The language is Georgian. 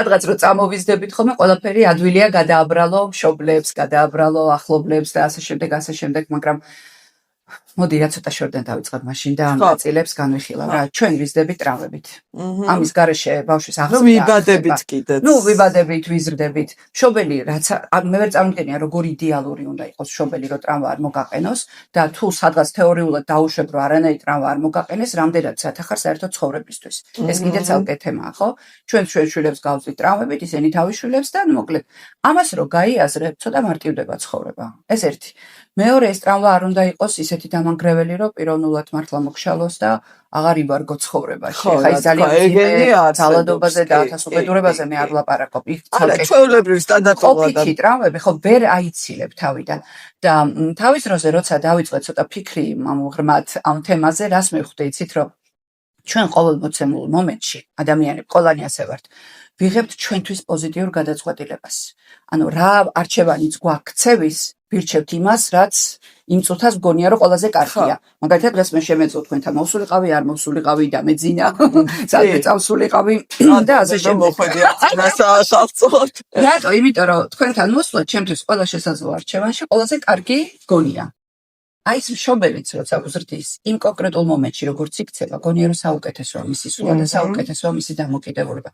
სადღაც რო წამოვიზდებით ხოლმე, ყველაფერი ადვილია გადააბრალო მშობლებს, გადააბრალო ახლობლებს და ასე შემდეგ, მაგრამ მოდი რა ცოტა შორიდან დავიწყებ მაშინ და ამ ნაწილებს განვიხილავ რა. ჩვენ ვიზდებით ტრავმებით. ამის garaშე ბავშვის აღზრდა. ვიბადებით კიდეც. ვიბადებით, ვიზრდებით. მშობელი რაც მე ვერ წარმოვიდგენია როგორ იდეალური უნდა იყოს მშობელი რომ ტრავმა არ მოგაყენოს და თუ სადღაც თეორიულად დაუშვებ რომ არანაირი ტრავმა არ მოგაყენეს, რამდენად საერთოდ საერთოდ ცხოვრებისთვის. ეს კიდე ცალკე თემაა, ხო? ჩვენ შვილებს გავზვით ტრავმებით, ისინი თავის შვილებს და მოკლედ ამას რო გაიაზრებ, ცოტა მარტივდება ცხოვრება. ეს ერთი. მეორე ეს ტრავმა არ უნდა იყოს ისეთი დამანგრეველი, რომ პიროვნულად მართლა მოგშალოს და აღარ იბარგო ცხოვრებაში. ხა ის ძალიან ძალადობაზე და ათასობედურებაზე მე არ ვლაპარაკობ. არა, ჩვეულებრივი სტანდარტულად ყოფილი ტრავმები ხო ვერ აიცილებ თავიდან. და თავის დროზე როცა დავიწყე ცოტა ფიქრი ღრმად ამ თემაზე, რას მივხვდი, იცით რომ ჩვენ ყოველ მოცემულ მომენტში ადამიანები ყველანი ასე ვართ. ვიღებთ ჩვენთვის პოზიტიურ გადაწყვეტილებას. ანუ რა არჩევანიც გვაქცევის, ვირჩევთ იმას, რაც იმ წუთას გონია რომ ყველაზე კარგია. მაგალითად დღეს მე შემეწო თქვენთან მოვსულიყავი, არ მოვსულიყავი და მეძინა. სადმე წავსულიყავი და ასე შემოხვედია წინასახალწოდ. რატო? იმიტომ რომ თქვენთან მოსვლა ჩემთვის ყველა შესაძლო არჩევანში ყველაზე კარგი გონია. აი ეს მშობელიც როცა უზრდის იმ კონკრეტულ მომენტში როგორც იქცევა, გონია რომ საუკეთესოა მისი სულა და საუკეთესოა მისი დამოკიდებულება.